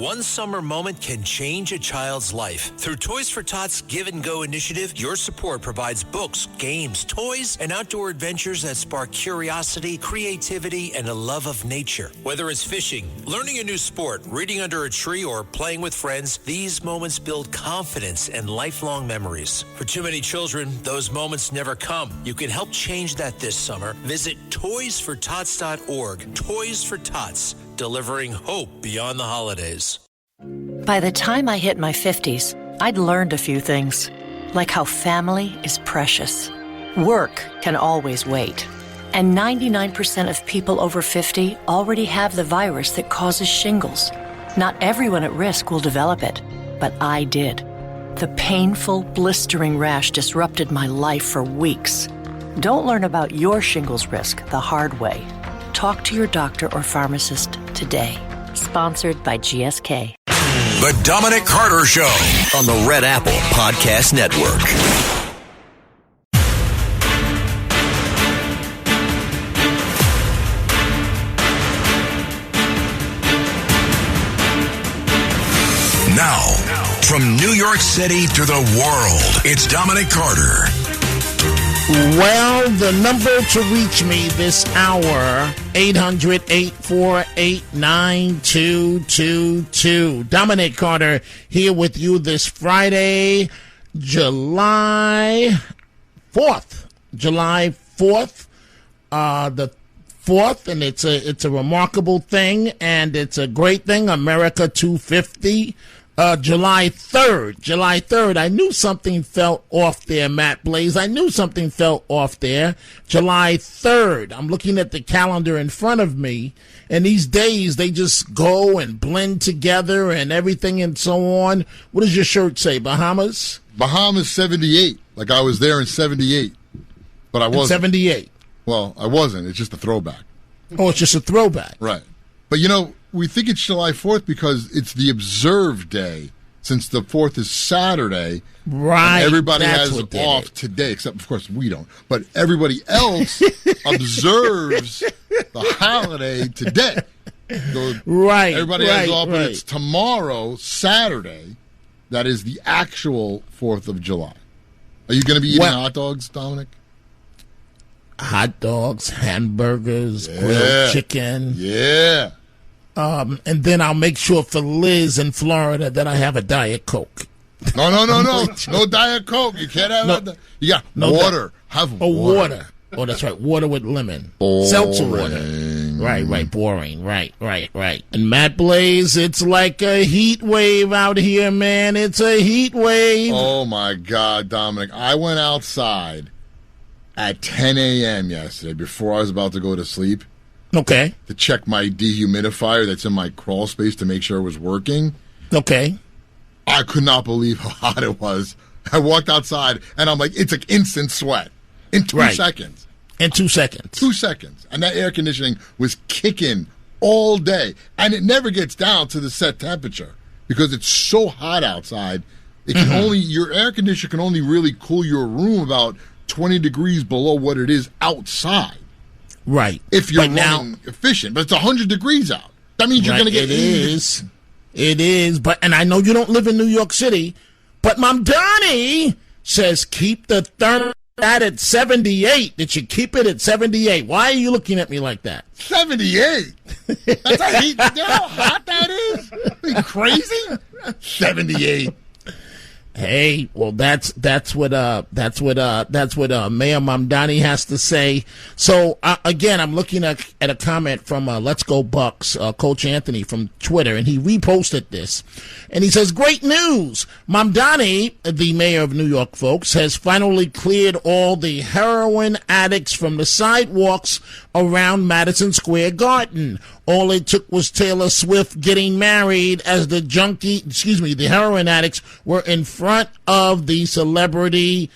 One summer moment can change a child's life. Through Toys for Tots Give and Go initiative, your support provides books, games, toys, and outdoor adventures that spark curiosity, creativity, and a love of nature. Whether it's fishing, learning a new sport, reading under a tree, or playing with friends, these moments build confidence and lifelong memories. For too many children, those moments never come. You can help change that this summer. Visit toysfortots.org. Toys for Tots, delivering hope beyond the holidays. By the time I hit my 50s, I'd learned a few things, like how family is precious. Work can always wait. And 99% of people over 50 already have the virus that causes shingles. Not everyone at risk will develop it, but I did. The painful, blistering rash disrupted my life for weeks. Don't learn about your shingles risk the hard way. Talk to your doctor or pharmacist today. Sponsored by GSK. The Dominic Carter Show on the Red Apple Podcast Network. Now, from New York City to the world, it's Dominic Carter. Well, the number to reach me this hour, 800-848-9222. Dominic Carter here with you this Friday, July 4th. July 4th, the 4th, and it's a remarkable thing, and it's a great thing. America 250. July 3rd. I knew something felt off there, Matt Blaze. I knew something felt off there. July 3rd. I'm looking at the calendar in front of me, and these days, they just go and blend together and everything and so on. What does your shirt say, Bahamas? Bahamas 78. Like I was there in 78. But I wasn't. 78. Well, I wasn't. It's just a throwback. Oh, it's just a throwback. Right. But, you know, we think it's July 4th because it's the observed day, since the 4th is Saturday. Right. And everybody has off today, except, of course, we don't. But everybody else observes the holiday today. So right. Everybody has off, but it's tomorrow, Saturday, that is the actual 4th of July. Are you going to be eating hot dogs, Dominic? Hot dogs, hamburgers, grilled chicken. Yeah. And then I'll make sure for Liz in Florida that I have a Diet Coke. No. No Diet Coke. You can't have that. You got water. Have water. Oh, that's right. Water with lemon. Boring. Seltzer water. Right. Boring. Right. And Matt Blaze, it's like a heat wave out here, man. It's a heat wave. Oh, my God, Dominic. I went outside at 10 a.m. yesterday before I was about to go to sleep. Okay. To check my dehumidifier that's in my crawl space to make sure it was working. Okay. I could not believe how hot it was. I walked outside, and I'm like, it's like instant sweat. In 2 seconds. In 2 seconds. 2 seconds. And that air conditioning was kicking all day. And it never gets down to the set temperature because it's so hot outside. It can only, your air conditioner can only really cool your room about 20 degrees below what it is outside. Right. If you're running efficient. But it's 100 degrees out. That means you're going to get... It is. But, and I know you don't live in New York City, but Mom Donnie says keep the thermostat at 78. That you keep it at 78. Why are you looking at me like that? 78? That's a heat. You know how hot that is? Are you crazy? 78. Hey, well, that's what Mayor Mamdani has to say. So again, I'm looking at a comment from Let's Go Bucks, Coach Anthony from Twitter, and he reposted this, and he says, "Great news! Mamdani, the mayor of New York, folks, has finally cleared all the heroin addicts from the sidewalks around Madison Square Garden. All it took was Taylor Swift getting married as the heroin addicts were in front of the celebrity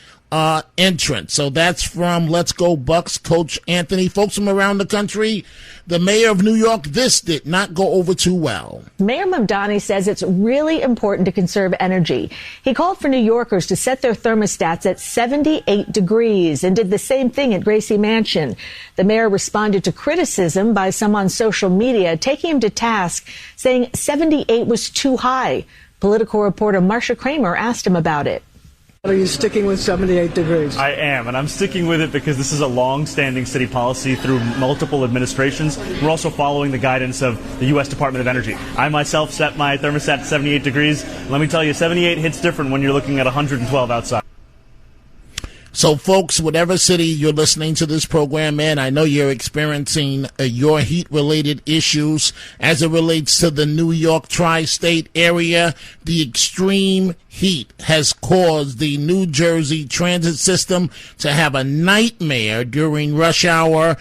entrant. So that's from Let's Go Bucks coach Anthony. Folks from around the country, the mayor of New York, this did not go over too well. Mayor Mamdani says it's really important to conserve energy. He called for New Yorkers to set their thermostats at 78 degrees and did the same thing at Gracie Mansion. The mayor responded to criticism by some on social media, taking him to task, saying 78 was too high. Political reporter Marsha Kramer asked him about it. Are you sticking with 78 degrees? I am, and I'm sticking with it because this is a long-standing city policy through multiple administrations. We're also following the guidance of the U.S. Department of Energy. I myself set my thermostat to 78 degrees. Let me tell you, 78 hits different when you're looking at 112 outside. So, folks, whatever city you're listening to this program in, I know you're experiencing your heat-related issues as it relates to the New York tri-state area. The extreme heat has caused the New Jersey transit system to have a nightmare during rush hour.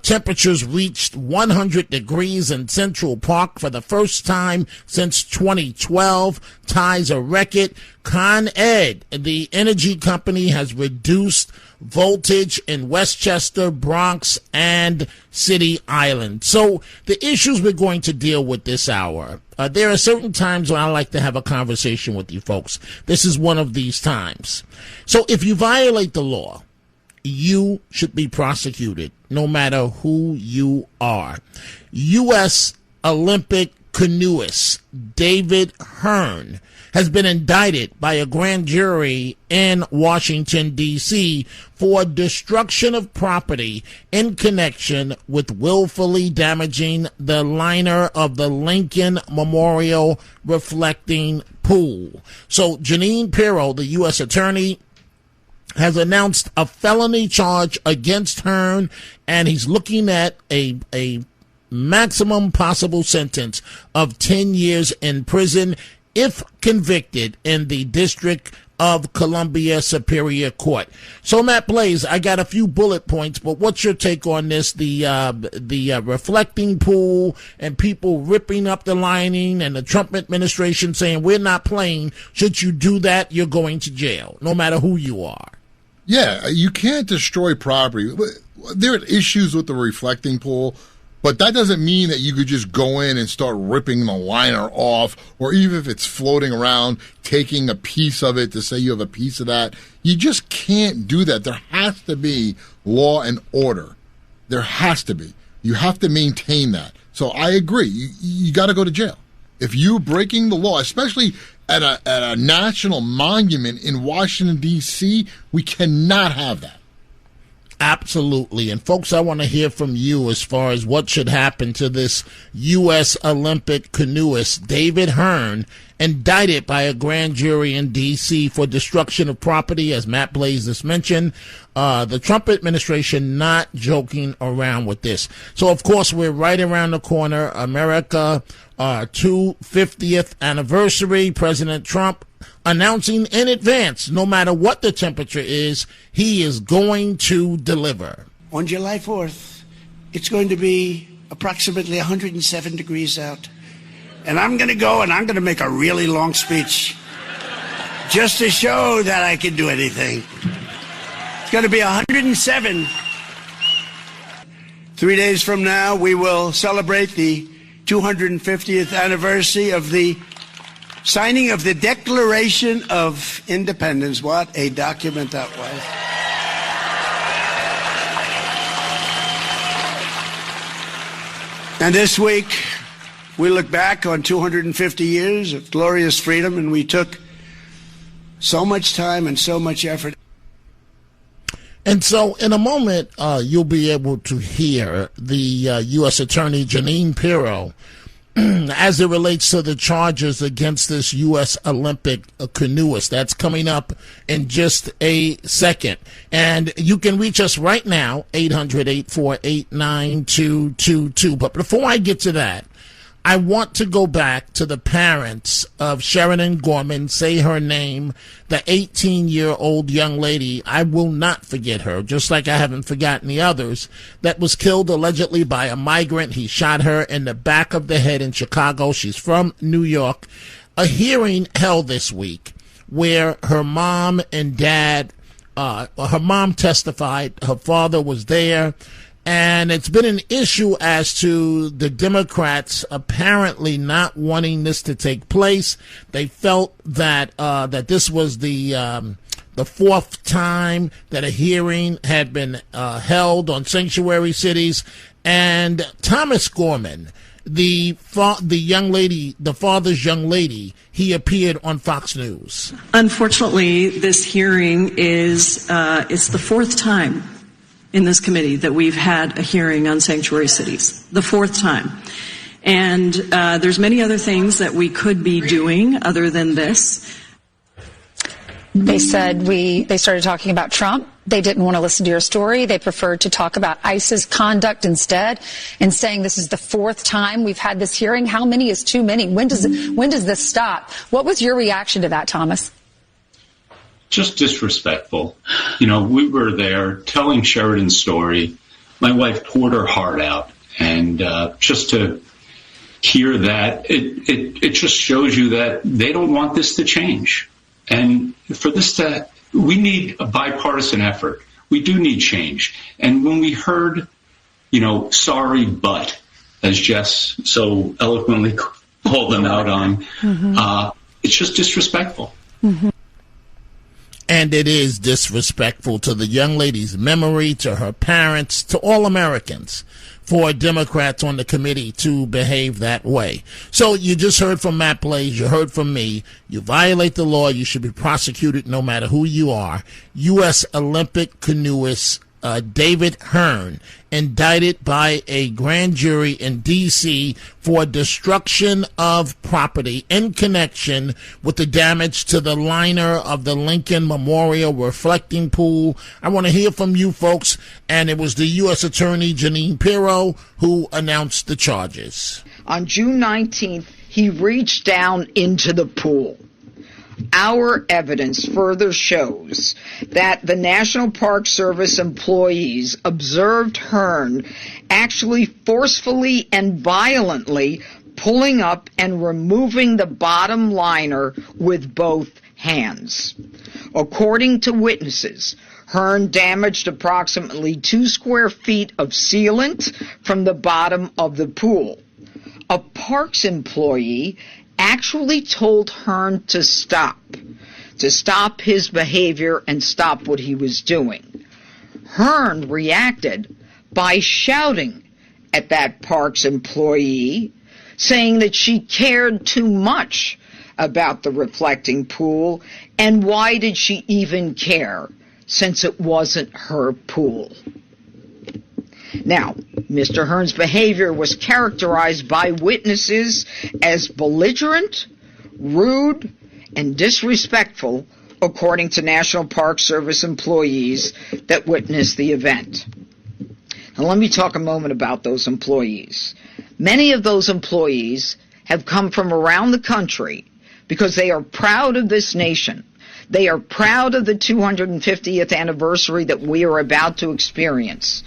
Temperatures reached 100 degrees in Central Park for the first time since 2012. Ties a record. Con Ed, the energy company, has reduced voltage in Westchester, Bronx, and City Island. So the issues we're going to deal with this hour, there are certain times when I like to have a conversation with you folks. This is one of these times. So if you violate the law, you should be prosecuted, no matter who you are. U.S. Olympic canoeist David Hearn has been indicted by a grand jury in Washington, D.C. for destruction of property in connection with willfully damaging the liner of the Lincoln Memorial reflecting pool. So Janine Pirro, the U.S. attorney, has announced a felony charge against Hearn, and he's looking at a maximum possible sentence of 10 years in prison if convicted in the District of Columbia Superior Court. So, Matt Blaze, I got a few bullet points, but what's your take on this? The reflecting pool and people ripping up the lining, and the Trump administration saying we're not playing. Should you do that, you're going to jail, no matter who you are. Yeah, you can't destroy property. There are issues with the reflecting pool, but that doesn't mean that you could just go in and start ripping the liner off, or even if it's floating around, taking a piece of it to say you have a piece of that. You just can't do that. There has to be law and order. There has to be. You have to maintain that. So I agree. You got to go to jail. If you're breaking the law, especially at a national monument in Washington, D.C., we cannot have that. Absolutely. And folks, I want to hear from you as far as what should happen to this U.S. Olympic canoeist, David Hearn, indicted by a grand jury in D.C. for destruction of property, as Matt Blaze just mentioned. The Trump administration not joking around with this. So, of course, we're right around the corner. America, 250th anniversary. President Trump announcing in advance, no matter what the temperature is, he is going to deliver. On July 4th, it's going to be approximately 107 degrees out. And I'm going to go and I'm going to make a really long speech just to show that I can do anything. It's going to be 107. 3 days from now, we will celebrate the 250th anniversary of the signing of the Declaration of Independence. What a document that was. And this week, we look back on 250 years of glorious freedom, and we took so much time and so much effort. And so in a moment, you'll be able to hear the U.S. Attorney Janine Pirro as it relates to the charges against this U.S. Olympic canoeist. That's coming up in just a second. And you can reach us right now, 800-848-9222. But before I get to that, I want to go back to the parents of Sheridan Gorman, say her name, the 18-year-old young lady. I will not forget her, just like I haven't forgotten the others, that was killed allegedly by a migrant. He shot her in the back of the head in Chicago. She's from New York. A hearing held this week where her mom and dad Her mom testified. Her father was there. And it's been an issue as to the Democrats apparently not wanting this to take place. They felt that that this was the fourth time that a hearing had been held on sanctuary cities. And Thomas Gorman, the young lady, the father's young lady, he appeared on Fox News. Unfortunately, this hearing is it's the fourth time in this committee that we've had a hearing on sanctuary cities, the fourth time. And there's many other things that we could be doing other than this. They said they started talking about Trump. They didn't want to listen to your story. They preferred to talk about ICE's conduct instead, and saying this is the fourth time we've had this hearing. How many is too many? When does this stop? What was your reaction to that, Thomas? Just disrespectful. You know, we were there telling Sheridan's story. My wife poured her heart out, and just to hear that, it just shows you that they don't want this to change. And for this we need a bipartisan effort. We do need change. And when we heard, sorry, but, as Jess so eloquently called them out on, it's just disrespectful. Mm-hmm. And it is disrespectful to the young lady's memory, to her parents, to all Americans, for Democrats on the committee to behave that way. So you just heard from Matt Blaze, you heard from me. You violate the law, you should be prosecuted no matter who you are. U.S. Olympic canoeist David Hearn, indicted by a grand jury in D.C. for destruction of property in connection with the damage to the liner of the Lincoln Memorial Reflecting Pool. I want to hear from you folks, and it was the U.S. Attorney Jeanine Pirro who announced the charges. On June 19th, he reached down into the pool. Our evidence further shows that the National Park Service employees observed Hearn actually forcefully and violently pulling up and removing the bottom liner with both hands. According to witnesses, Hearn damaged approximately 2 square feet of sealant from the bottom of the pool. A Parks employee actually told Hearn to stop his behavior and stop what he was doing. Hearn reacted by shouting at that Parks employee, saying that she cared too much about the reflecting pool, and why did she even care, since it wasn't her pool. Now, Mr. Hearn's behavior was characterized by witnesses as belligerent, rude, and disrespectful, according to National Park Service employees that witnessed the event. Now, let me talk a moment about those employees. Many of those employees have come from around the country because they are proud of this nation. They are proud of the 250th anniversary that we are about to experience.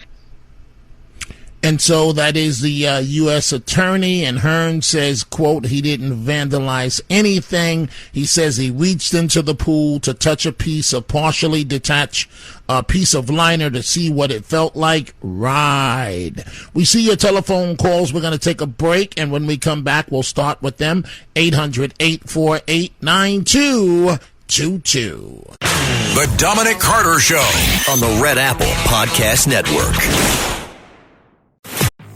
And so that is the U.S. attorney, and Hearn says, quote, he didn't vandalize anything. He says he reached into the pool to touch a piece of partially detached piece of liner to see what it felt like. Right. We see your telephone calls. We're going to take a break, and when we come back, we'll start with them. 800-848-9222. The Dominic Carter Show on the Red Apple Podcast Network.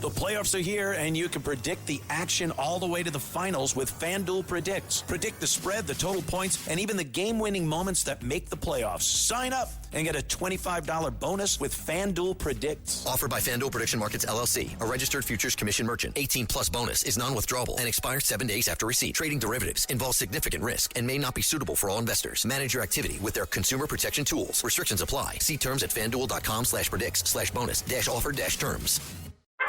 The playoffs are here, and you can predict the action all the way to the finals with FanDuel Predicts. Predict the spread, the total points, and even the game-winning moments that make the playoffs. Sign up and get a $25 bonus with FanDuel Predicts. Offered by FanDuel Prediction Markets, LLC, a registered futures commission merchant. 18-plus bonus is non-withdrawable and expires 7 days after receipt. Trading derivatives involves significant risk and may not be suitable for all investors. Manage your activity with their consumer protection tools. Restrictions apply. See terms at FanDuel.com/predicts/bonus-offer-terms.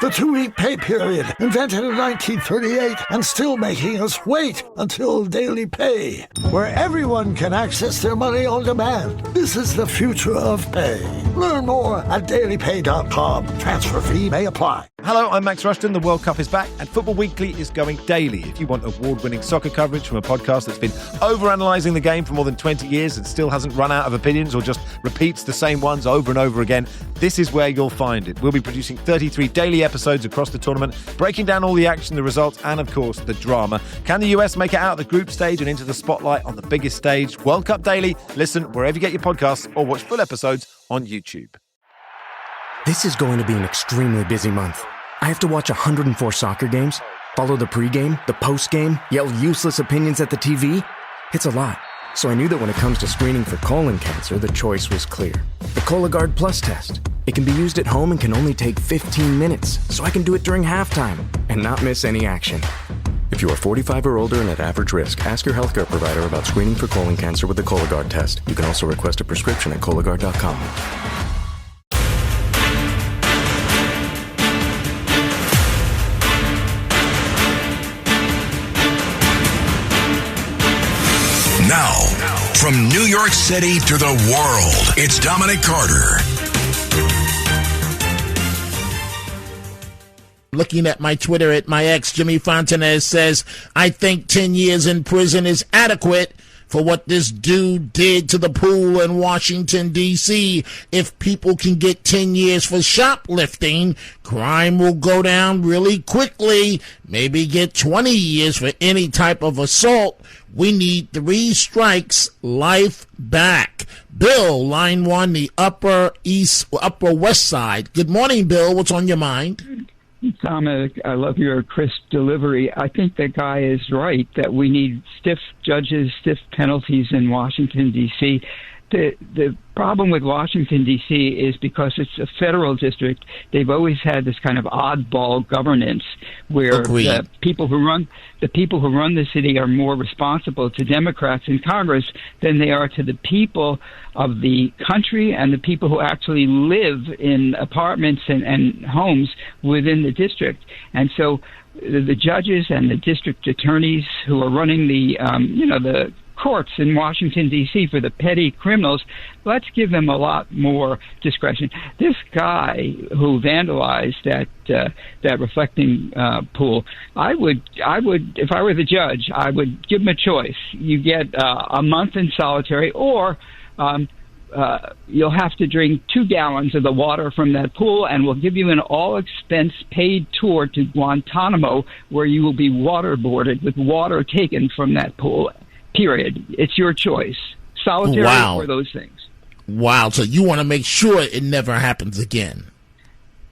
The 2-week pay period, invented in 1938 and still making us wait until daily pay, where everyone can access their money on demand. This is the future of pay. Learn more at dailypay.com. Transfer fee may apply. Hello, I'm Max Rushton. The World Cup is back and Football Weekly is going daily. If you want award-winning soccer coverage from a podcast that's been overanalyzing the game for more than 20 years and still hasn't run out of opinions or just repeats the same ones over and over again, this is where you'll find it. We'll be producing 33 daily episodes across the tournament, breaking down all the action, the results, and of course, the drama. Can the US make it out of the group stage and into the spotlight on the biggest stage? World Cup Daily. Listen wherever you get your podcasts or watch full episodes on YouTube. This is going to be an extremely busy month. I have to watch 104 soccer games, follow the pregame, the postgame, yell useless opinions at the TV. It's a lot. So I knew that when it comes to screening for colon cancer, the choice was clear. The Cologuard Plus test. It can be used at home and can only take 15 minutes, so I can do it during halftime and not miss any action. If you are 45 or older and at average risk, ask your healthcare provider about screening for colon cancer with the Cologuard test. You can also request a prescription at Cologuard.com. Now, from New York City to the world, it's Dominic Carter. Looking at my Twitter at my ex, Jimmy Fontanez says, I think 10 years in prison is adequate for what this dude did to the pool in Washington, D.C. If people can get 10 years for shoplifting, crime will go down really quickly. Maybe get 20 years for any type of assault. We need 3 strikes, life back. Bill, line 1, the Upper West Side. Good morning, Bill. What's on your mind? Dominic, I love your crisp delivery. I think that guy is right that we need stiff judges, stiff penalties in Washington, D.C. The problem with Washington, D.C. is because it's a federal district, they've always had this kind of oddball governance where the people who run the city are more responsible to Democrats in Congress than they are to the people of the country and the people who actually live in apartments and homes within the district. And so the judges and the district attorneys who are running the courts in Washington, D.C. for the petty criminals, let's give them a lot more discretion. This guy who vandalized that reflecting pool, I would, if I were the judge, I would give him a choice. You get a month in solitary, or you'll have to drink 2 gallons of the water from that pool, and we'll give you an all-expense paid tour to Guantanamo, where you will be waterboarded with water taken from that pool. Period. It's your choice. Solitary or those things. Wow. So you want to make sure it never happens again.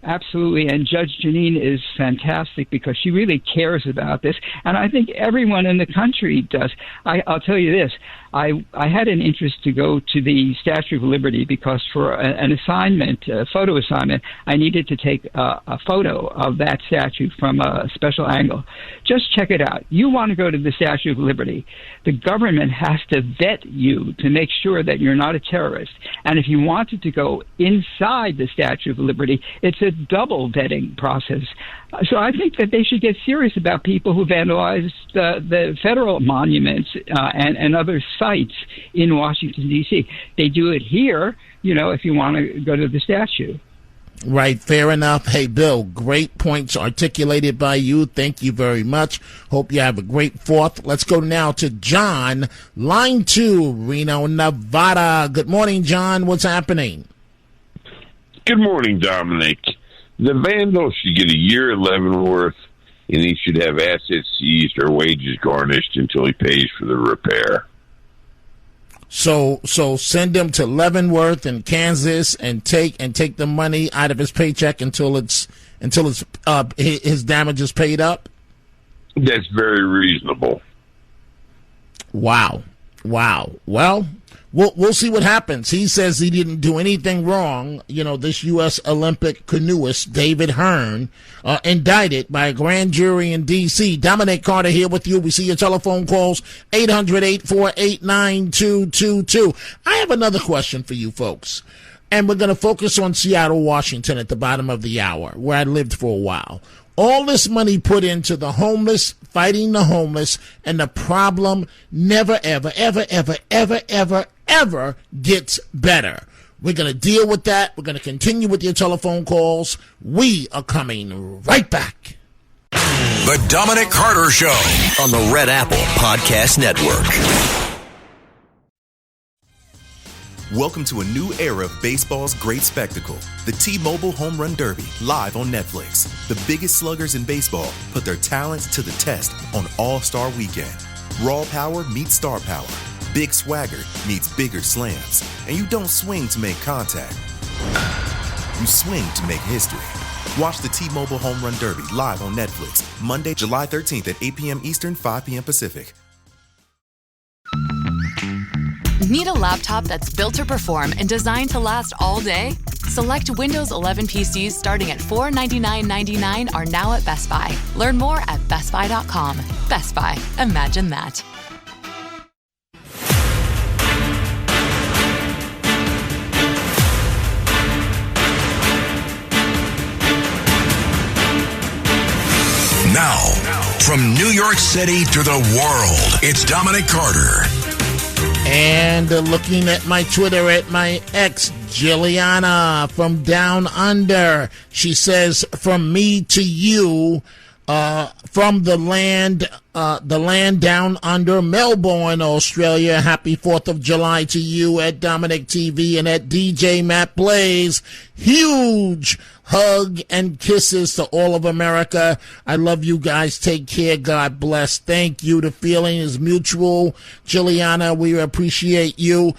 Absolutely. And Judge Janine is fantastic because she really cares about this. And I think everyone in the country does. I'll tell you this. I had an interest to go to the Statue of Liberty because for an assignment, a photo assignment, I needed to take a photo of that statue from a special angle. Just check it out. You want to go to the Statue of Liberty. The government has to vet you to make sure that you're not a terrorist. And if you wanted to go inside the Statue of Liberty, it's a double vetting process. So I think that they should get serious about people who vandalize the federal monuments and other sites in Washington, D.C. They do it here, if you want to go to the statue. Right, fair enough. Hey, Bill, great points articulated by you. Thank you very much. Hope you have a great 4th. Let's go now to John, line 2, Reno, Nevada. Good morning, John. What's happening? Good morning, Dominic. The vandal should get a year at Leavenworth, and he should have assets seized or wages garnished until he pays for the repair. So send him to Leavenworth in Kansas and take the money out of his paycheck until his damage is paid up. That's very reasonable. Wow. Well, we'll see what happens. He says he didn't do anything wrong. This U.S. Olympic canoeist, David Hearn, indicted by a grand jury in D.C. Dominic Carter here with you. We see your telephone calls, 800-848-9222. I have another question for you folks, and we're going to focus on Seattle, Washington at the bottom of the hour, where I lived for a while. All this money put into the homeless, fighting the homeless, and the problem never, ever, ever, ever, ever, ever, ever gets better. We're going to deal with that. We're going to continue with your telephone calls. We are coming right back. The Dominic Carter Show on the Red Apple Podcast Network. Welcome to a new era of baseball's great spectacle. The T-Mobile Home Run Derby, live on Netflix. The biggest sluggers in baseball put their talents to the test on All-Star Weekend. Raw power meets star power. Big swagger meets bigger slams. And you don't swing to make contact. You swing to make history. Watch the T-Mobile Home Run Derby live on Netflix, Monday, July 13th at 8 p.m. Eastern, 5 p.m. Pacific. Need a laptop that's built to perform and designed to last all day? Select Windows 11 PCs starting at $499.99 are now at Best Buy. Learn more at bestbuy.com. Best Buy. Imagine that. Now, from New York City to the world, it's Dominic Carter. And looking at my Twitter, at my ex, Jilliana from Down Under. She says, from me to you, from the land down under, Melbourne, Australia. Happy 4th of July to you at Dominic TV and at DJ Matt Blaze. Huge hug and kisses to all of America. I love you guys. Take care. God bless. Thank you. The feeling is mutual. Jilliana, we appreciate you.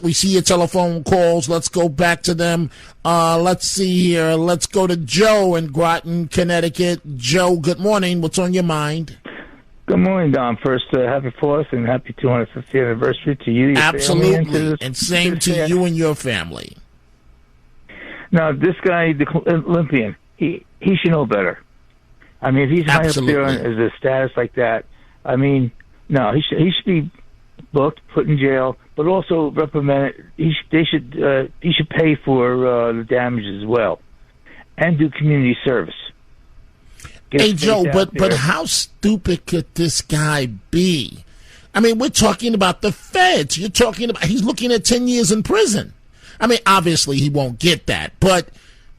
We see your telephone calls. Let's go back to them. Let's see here. Let's go to Joe in Groton, Connecticut. Joe, good morning. What's on your mind? Good morning, Dom. First, happy 4th and happy 250th anniversary to you, your Absolutely. family. And same to you and your family. Now, this guy, the Olympian, he should know better. I mean, if he's high up there as a status like that, I mean, no, he should be booked, put in jail, but also reprimanded. He should pay for the damages as well, and do community service. Hey, Joe, but how stupid could this guy be? I mean, we're talking about the feds. You're talking about he's looking at 10 years in prison. I mean, obviously he won't get that, but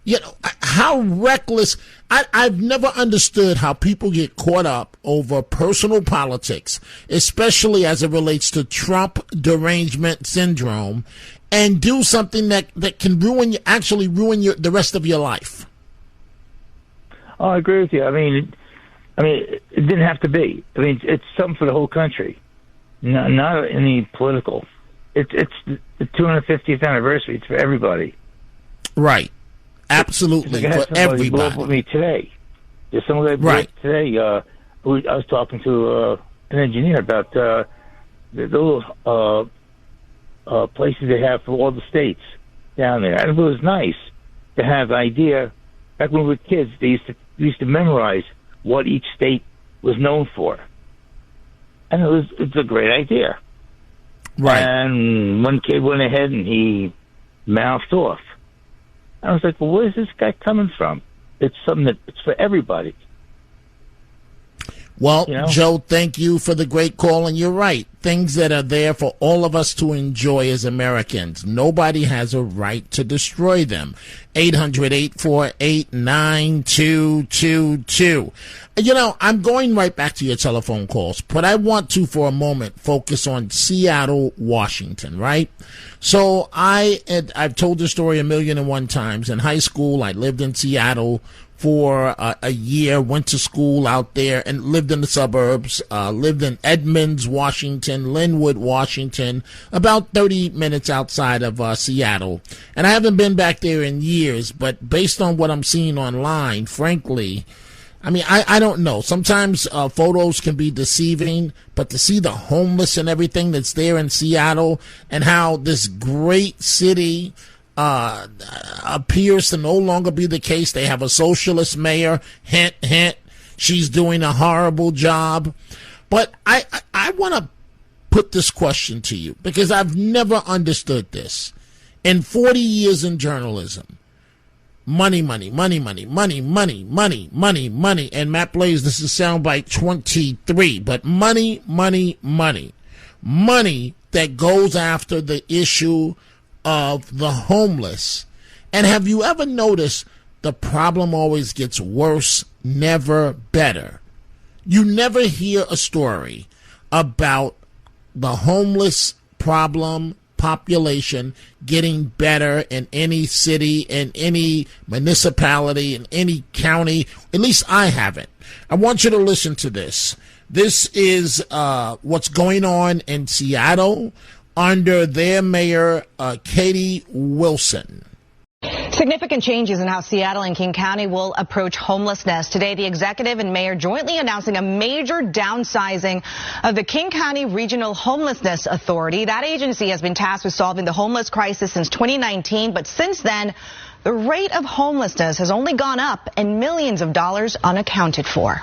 you know how reckless. I've never understood how people get caught up over personal politics, especially as it relates to Trump derangement syndrome, and do something that can ruin the rest of your life. Oh, I agree with you. I mean, it didn't have to be. I mean, it's something for the whole country, not any political. It's the 250th anniversary. It's for everybody. Right. Absolutely. For everybody. Blew up with me today. There's somebody blew up today. I was talking to an engineer about the little places they have for all the states down there. And it was nice to have the idea. Back when we were kids, we used to memorize what each state was known for. And it's a great idea. Right. And one kid went ahead and he mouthed off. I was like, well, where's this guy coming from? It's something it's for everybody. Well, Joe, thank you for the great call. And you're right. Things that are there for all of us to enjoy as Americans. Nobody has a right to destroy them. 800-848-9222. I'm going right back to your telephone calls, but I want to, for a moment, focus on Seattle, Washington, right? So I've told this story 1,000,001 times. In high school, I lived in Seattle for a year, went to school out there and lived in the suburbs, lived in Edmonds, Washington, Linwood, Washington, about 30 minutes outside of Seattle. And I haven't been back there in years, but based on what I'm seeing online, frankly, I mean, I don't know. Sometimes photos can be deceiving, but to see the homeless and everything that's there in Seattle and how this great city appears to no longer be the case. They have a socialist mayor. Hint, hint. She's doing a horrible job. But I want to put this question to you because I've never understood this. In 40 years in journalism, money, money, money, money, money, money, money, money, money. And Matt Blaze, this is soundbite 23, but money, money, money. Money that goes after the issue of the homeless. And have you ever noticed the problem always gets worse, never better? You never hear a story about the homeless problem population getting better in any city, in any municipality, in any county. At least I haven't. I want you to listen to this. This is what's going on in Seattle under their mayor, Katie Wilson. Significant changes in how Seattle and King County will approach homelessness. Today, the executive and mayor jointly announcing a major downsizing of the King County Regional Homelessness Authority. That agency has been tasked with solving the homeless crisis since 2019, but since then, the rate of homelessness has only gone up and millions of dollars unaccounted for.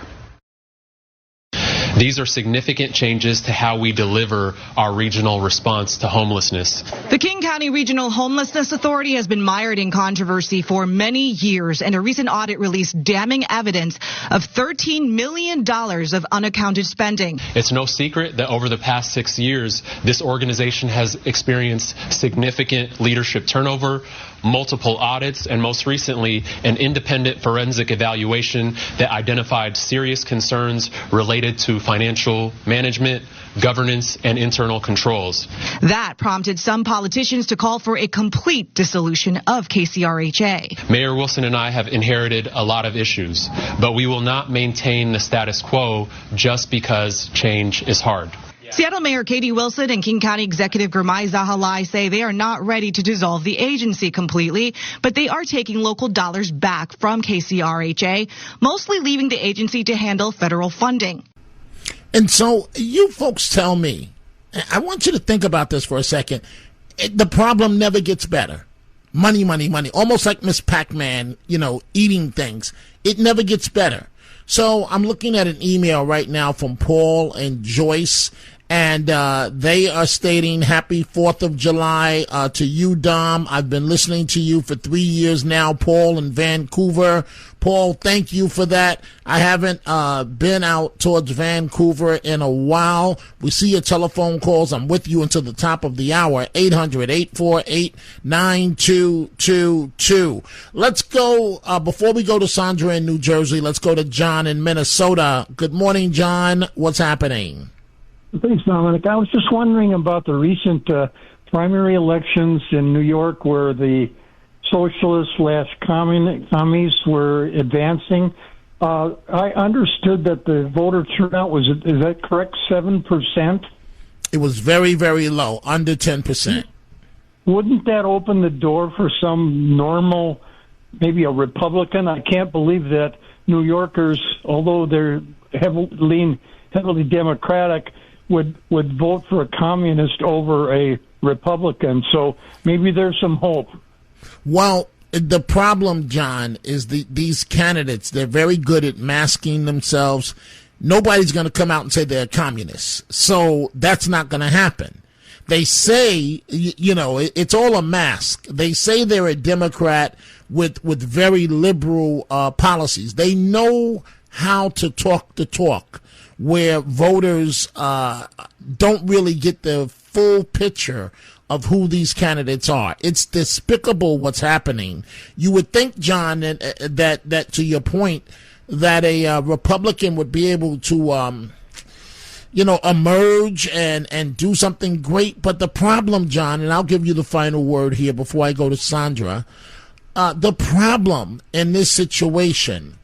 These are significant changes to how we deliver our regional response to homelessness. The King County Regional Homelessness Authority has been mired in controversy for many years, and a recent audit released damning evidence of $13 million of unaccounted spending. It's no secret that over the past 6 years, this organization has experienced significant leadership turnover, multiple audits, and most recently, an independent forensic evaluation that identified serious concerns related to financial management, governance, and internal controls. That prompted some politicians to call for a complete dissolution of KCRHA. Mayor Wilson and I have inherited a lot of issues, but we will not maintain the status quo just because change is hard. Seattle Mayor Katie Wilson and King County Executive Gurmai Zahalai say they are not ready to dissolve the agency completely, but they are taking local dollars back from KCRHA, mostly leaving the agency to handle federal funding. And so you folks tell me, I want you to think about this for a second. The problem never gets better. Money, money, money. Almost like Miss Pac-Man, eating things. It never gets better. So I'm looking at an email right now from Paul and Joyce, and they are stating happy 4th of July to you, Dom. I've been listening to you for 3 years now, Paul in Vancouver. Paul, thank you for that. I haven't been out towards Vancouver in a while. We see your telephone calls. I'm with you until the top of the hour, 800-848-9222. Let's go, before we go to Sandra in New Jersey, let's go to John in Minnesota. Good morning, John. What's happening? Thanks, Dominic. I was just wondering about the recent primary elections in New York where the socialists/commies were advancing. I understood that the voter turnout was, is that correct, 7%? It was very, very low, under 10%. Wouldn't that open the door for some normal, maybe a Republican? I can't believe that New Yorkers, although they're heavily Democratic, would vote for a communist over a Republican. So maybe there's some hope. Well, the problem, John, is these candidates, they're very good at masking themselves. Nobody's going to come out and say they're communists. So that's not going to happen. They say, it's all a mask. They say they're a Democrat with very liberal policies. They know how to talk the talk where voters don't really get the full picture of who these candidates are. It's despicable what's happening. You would think, John, that to your point, that a Republican would be able to, emerge and do something great. But the problem, John, and I'll give you the final word here before I go to Sandra, the problem in this situation,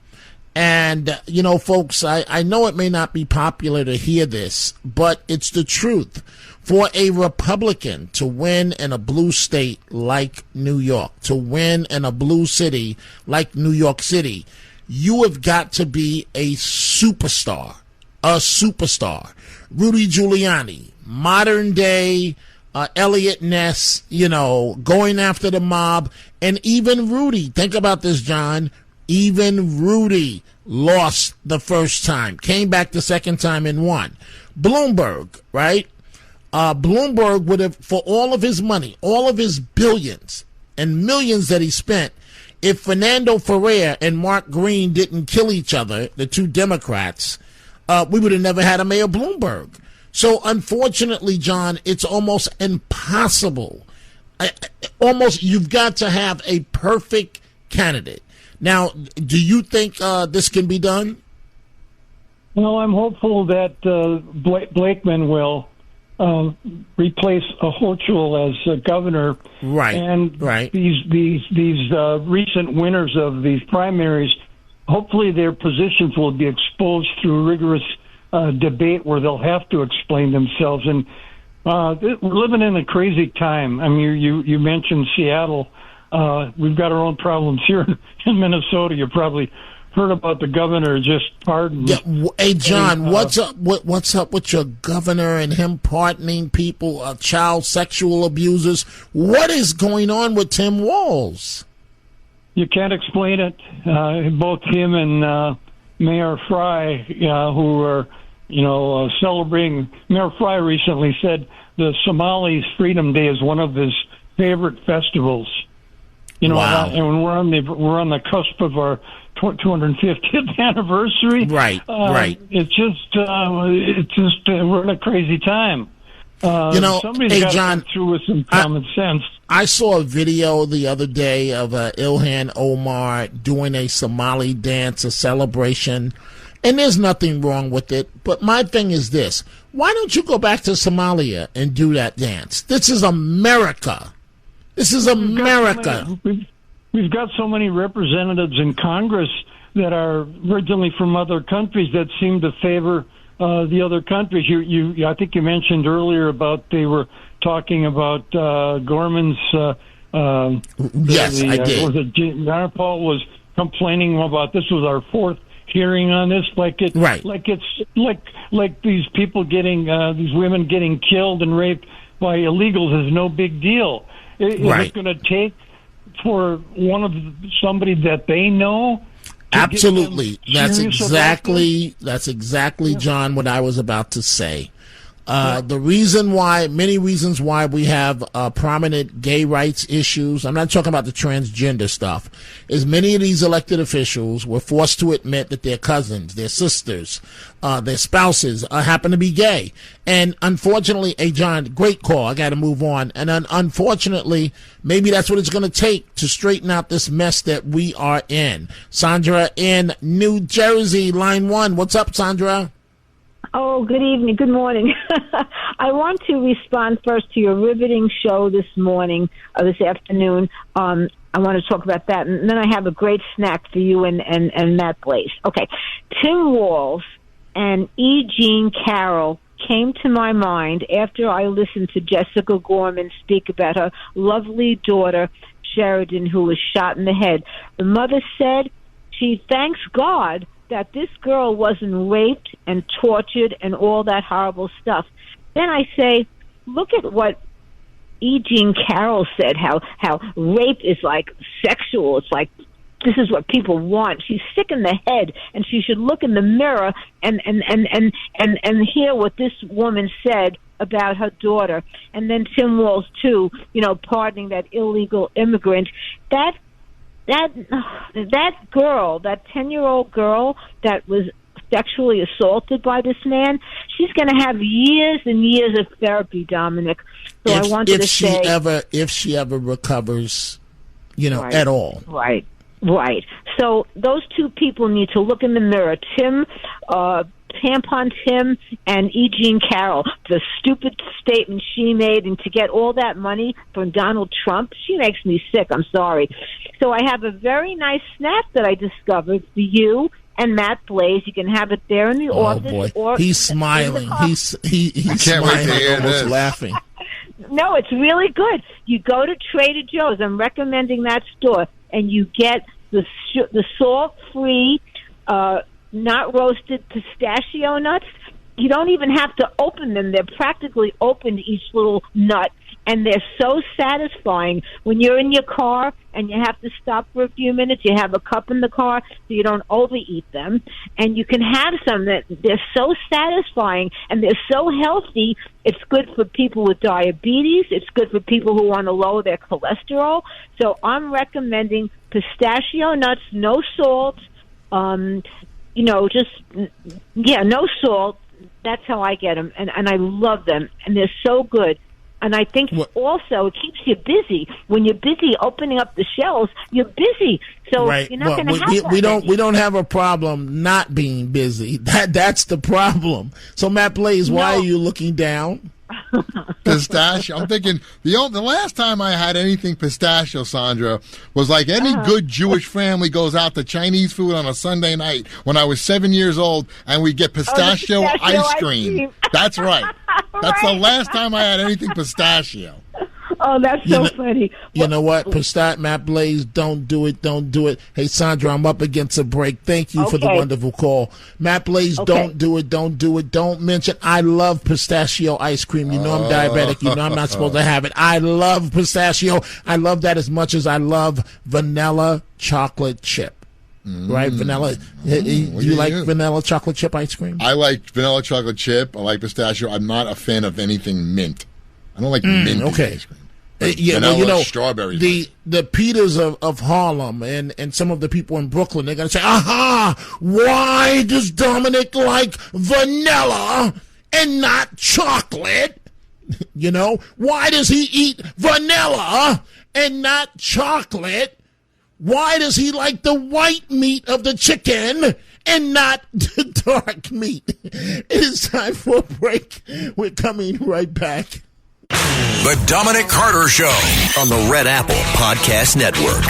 and, folks, I know it may not be popular to hear this, but it's the truth. For a Republican to win in a blue state like New York, to win in a blue city like New York City, you have got to be a superstar. A superstar. Rudy Giuliani, modern day Elliot Ness, going after the mob. And even Rudy, think about this, John, even Rudy lost the first time, came back the second time and won. Bloomberg, right? Bloomberg would have, for all of his money, all of his billions and millions that he spent, if Fernando Ferrer and Mark Green didn't kill each other, the two Democrats, we would have never had a Mayor Bloomberg. So unfortunately, John, it's almost impossible. You've got to have a perfect candidate. Now, do you think this can be done? Well, I'm hopeful that Blakeman will. replace Hochul as governor. Right. And right. These recent winners of these primaries, hopefully their positions will be exposed through rigorous debate where they'll have to explain themselves. And we're living in a crazy time. I mean, you mentioned Seattle. We've got our own problems here in Minnesota. You probably heard about the governor just pardoned. Yeah. Hey, John, what's up? What's up with your governor and him pardoning people, child sexual abusers? What is going on with Tim Walz? You can't explain it. Both him and Mayor Fry, who are celebrating. Mayor Fry recently said the Somalis' Freedom Day is one of his favorite festivals. Wow. And we're on the cusp of our 250th anniversary. Right. Right. It's just we're in a crazy time. Somebody's got to come through with some common sense. I saw a video the other day of Ilhan Omar doing a Somali dance, a celebration, and there's nothing wrong with it. But my thing is this: why don't you go back to Somalia and do that dance? This is America. This is America. We've got so many representatives in Congress that are originally from other countries that seem to favor the other countries. I think you mentioned earlier about they were talking about Gorman's. Yes, I did. Ron Paul was complaining about this was our fourth hearing on this, like these people getting these women getting killed and raped by illegals is no big deal. Is it going to take for somebody that they know? Absolutely. That's exactly, John, what I was about to say. The reason why, many reasons why we have prominent gay rights issues, I'm not talking about the transgender stuff, is many of these elected officials were forced to admit that their cousins, their sisters, their spouses happen to be gay. And unfortunately, hey, John, great call. I got to move on. And unfortunately, maybe that's what it's going to take to straighten out this mess that we are in. Sandra in New Jersey, line 1. What's up, Sandra? Oh, good evening. Good morning. I want to respond first to your riveting show this afternoon. I want to talk about that, and then I have a great snack for you and Matt Blaze. Okay. Tim Walz and E. Jean Carroll came to my mind after I listened to Jessica Gorman speak about her lovely daughter, Sheridan, who was shot in the head. The mother said she thanks God that this girl wasn't raped and tortured and all that horrible stuff. Then I say, look at what E. Jean Carroll said, how rape is like sexual. It's like, this is what people want. She's sick in the head, and she should look in the mirror and hear what this woman said about her daughter. And then Tim Walz, too, pardoning that illegal immigrant. That girl, that 10-year-old girl that was sexually assaulted by this man, she's going to have years and years of therapy, Dominic. So I wanted to say, if she ever recovers, at all. Right. So those two people need to look in the mirror. Tampon Tim and E. Jean Carroll, the stupid statement she made, and to get all that money from Donald Trump, she makes me sick. I'm sorry. So I have a very nice snack that I discovered for you and Matt Blaze. You can have it there in the office. Boy. Or he's smiling. He's smiling, almost laughing. No, it's really good. You go to Trader Joe's. I'm recommending that store, and you get the salt-free, not roasted pistachio nuts. You don't even have to open them. They're practically opened, each little nut, and they're so satisfying. When you're in your car and you have to stop for a few minutes, you have a cup in the car so you don't overeat them, and you can have some that they're so satisfying and they're so healthy. It's good for people with diabetes. It's good for people who want to lower their cholesterol. So I'm recommending pistachio nuts, no salt, no salt. That's how I get them, and I love them, and they're so good. And I think also it keeps you busy. When you're busy opening up the shelves, you're busy. So you're not going to have that. We don't have a problem not being busy. That's the problem. So Matt Blaze, why are you looking down? Pistachio. I'm thinking the last time I had anything pistachio, Sandra, was like any good Jewish family goes out to Chinese food on a Sunday night when I was 7 years old, and we get pistachio ice cream. That's right. That's the last time I had anything pistachio. Oh, that's so funny. You know what? Matt Blaze, don't do it. Don't do it. Hey, Sandra, I'm up against a break. Thank you for the wonderful call. Matt Blaze, don't do it. Don't do it. Don't mention. I love pistachio ice cream. You know I'm diabetic. You know I'm not supposed to have it. I love pistachio. I love that as much as I love vanilla chocolate chip. Right, vanilla. Do you like vanilla chocolate chip ice cream? I like vanilla chocolate chip. I like pistachio. I'm not a fan of anything mint. I don't like mint ice cream. Vanilla, strawberries. The Peters of Harlem and some of the people in Brooklyn, they're going to say, aha, why does Dominic like vanilla and not chocolate? Why does he eat vanilla and not chocolate? Why does he like the white meat of the chicken and not the dark meat? It is time for a break. We're coming right back. The Dominic Carter Show on the Red Apple Podcast Network.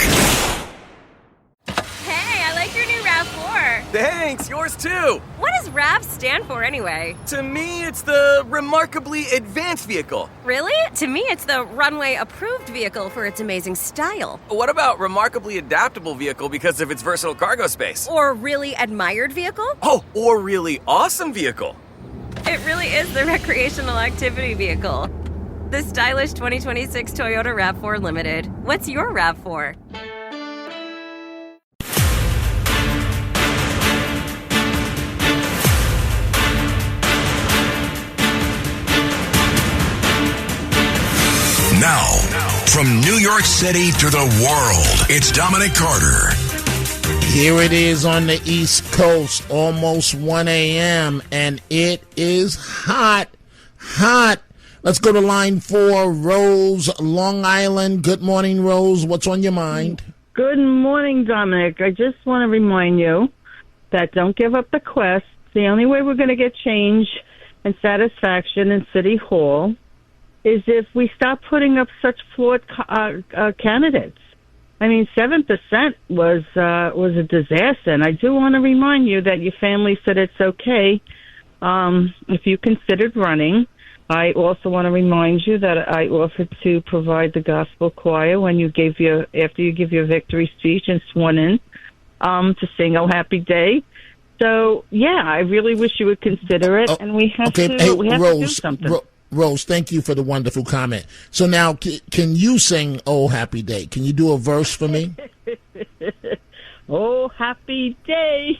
Hey, I like your new RAV4. Thanks, yours too. What does RAV stand for anyway? To me, it's the Remarkably Advanced Vehicle. Really? To me, it's the Runway Approved Vehicle for its amazing style. What about Remarkably Adaptable Vehicle because of its versatile cargo space? Or Really Admired Vehicle? Oh, or Really Awesome Vehicle. It really is the Recreational Activity Vehicle. The stylish 2026 Toyota RAV4 Limited. What's your RAV4? Now, from New York City to the world, it's Dominic Carter. Here it is on the East Coast, almost 1 a.m., and it is hot. Let's go to line 4, Rose, Long Island. Good morning, Rose. What's on your mind? Good morning, Dominic. I just want to remind you that don't give up the quest. The only way we're going to get change and satisfaction in City Hall is if we stop putting up such flawed candidates. I mean, 7% was a disaster, and I do want to remind you that your family said it's okay if you considered running. I also want to remind you that I offered to provide the gospel choir when after you give your victory speech and sworn in to sing "Oh Happy Day." So yeah, I really wish you would consider it, and we have to do something. Rose, thank you for the wonderful comment. So now, can you sing "Oh Happy Day"? Can you do a verse for me? Oh, happy day.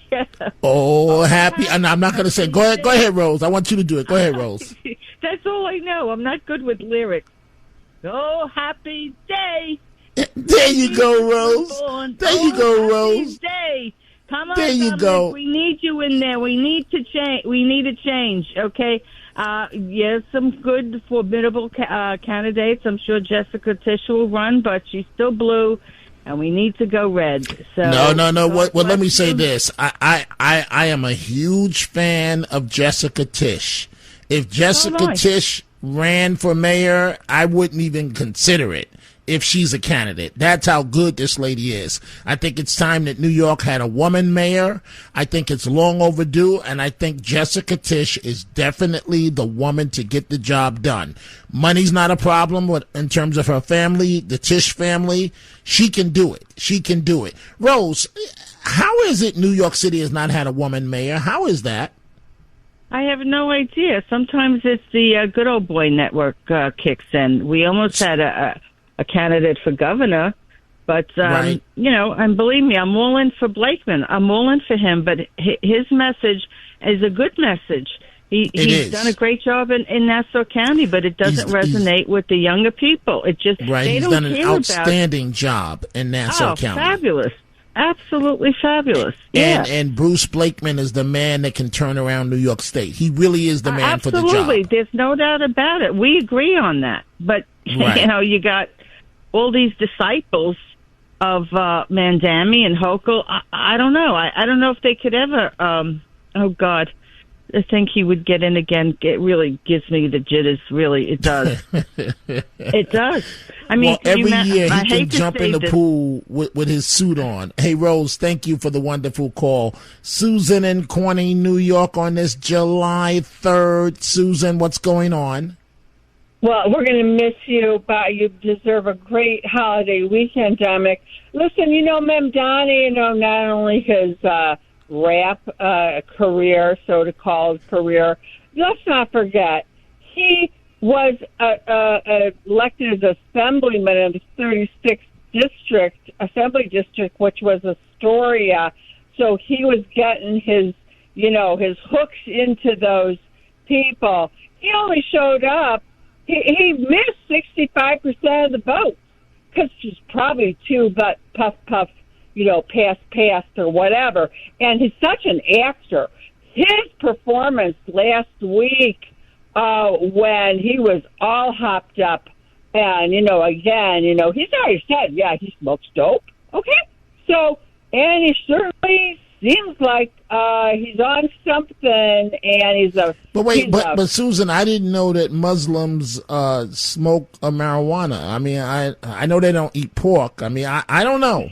Oh, happy. I'm not going to say. Go ahead, Rose. I want you to do it. Go ahead, Rose. That's all I know. I'm not good with lyrics. Oh, happy day. There you go, Rose. There you go, Rose. Day. Come on, there you go. We need you in there. We need to change. We need a change. Okay. Yes, some good, formidable candidates. I'm sure Jessica Tisch will run, but she's still blue. And we need to go red. So no. Well, let me say this. I am a huge fan of Jessica Tisch. If Jessica Tisch ran for mayor, I wouldn't even consider it if she's a candidate. That's how good this lady is. I think it's time that New York had a woman mayor. I think it's long overdue, and I think Jessica Tisch is definitely the woman to get the job done. Money's not a problem in terms of her family, the Tisch family. She can do it. She can do it. Rose, how is it New York City has not had a woman mayor? How is that? I have no idea. Sometimes it's the good old boy network kicks in. We almost had a candidate for governor, but right. And believe me, I'm all in for Blakeman. I'm all in for him, but his message is a good message. He's done a great job in Nassau County, but it doesn't resonate with the younger people. It just right. They He's don't done an care outstanding job in Nassau County. Fabulous. Absolutely fabulous. Yeah. And Bruce Blakeman is the man that can turn around New York State. He really is the man for the job. Absolutely. There's no doubt about it. We agree on that. But, right. You got all these disciples of Mandami and Hochul. I don't know. I don't know if they could ever, think he would get in again. It really gives me the jitters. Really, it does. It does. I mean, well, every year he can jump in the pool with his suit on. Hey, Rose, thank you for the wonderful call. Susan in Corning, New York on this July 3rd. Susan, what's going on? Well, we're going to miss you, but you deserve a great holiday weekend, Dominic. Listen, Mem Donnie, not only his rap career, so-called career, let's not forget, he was elected as assemblyman in the 36th Assembly District, which was Astoria. So he was getting his hooks into those people. He only showed up. He missed 65% of the votes because he's probably too puff, pass or whatever. And he's such an actor. His performance last week when he was all hopped up and, he's already said, he smokes dope. Okay. So, and he certainly seems like he's on something, and he's a. But wait, but Susan, I didn't know that Muslims smoke marijuana. I mean, I know they don't eat pork. I mean, I don't know.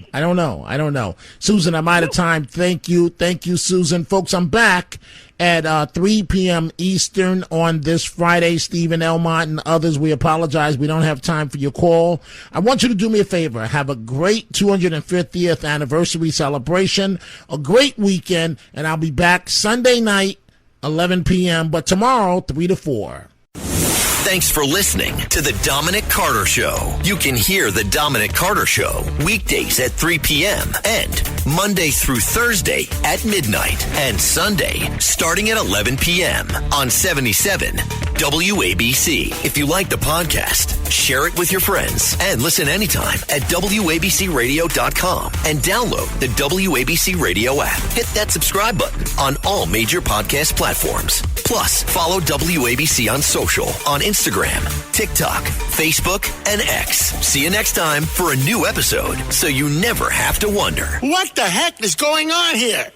Susan, I'm out of time. Thank you, Susan. Folks, I'm back at 3 p.m. Eastern on this Friday. Stephen Elmont and others, we apologize. We don't have time for your call. I want you to do me a favor. Have a great 250th anniversary celebration, a great weekend, and I'll be back Sunday night, 11 p.m., but tomorrow, 3 to 4. Thanks for listening to The Dominic Carter Show. You can hear The Dominic Carter Show weekdays at 3 p.m. and Monday through Thursday at midnight and Sunday starting at 11 p.m. on 77 WABC. If you like the podcast, share it with your friends and listen anytime at WABCRadio.com and download the WABC Radio app. Hit that subscribe button on all major podcast platforms. Plus, follow WABC on social on Instagram, TikTok, Facebook, and X. See you next time for a new episode so you never have to wonder. What the heck is going on here?